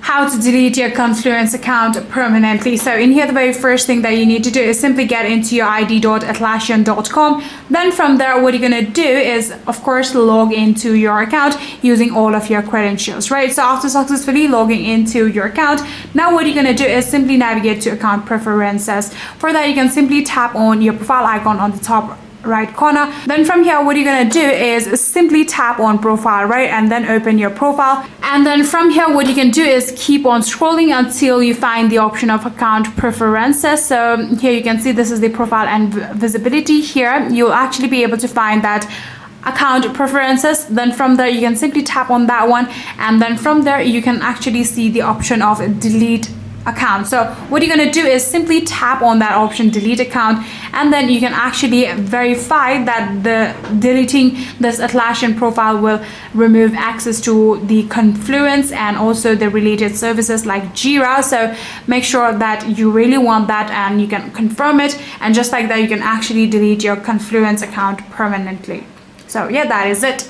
how to delete your Confluence account permanently. So in here, the very first thing that you need to do is simply get into your id.atlassian.com. Then from there, what you're going to do is, of course, log into your account using all of your credentials, right? So after successfully logging into your account, now what you're going to do is simply navigate to account preferences. For that, you can simply tap on your profile icon on the top right corner. Then from here, what you're going to do is simply tap on profile, right, and then open your profile. And then from here, what you can do is keep on scrolling until you find the option of account preferences. So here you can see this is the profile and visibility. Here you'll actually be able to find that account preferences. Then from there, you can simply tap on that one, and then from there you can actually see the option of delete account. So what you're going to do is simply tap on that option, delete account, and then you can actually verify that the deleting this Atlassian profile will remove access to the Confluence and also the related services like Jira. So make sure that you really want that and you can confirm it, and just like that you can actually delete your Confluence account permanently. So yeah, that is it.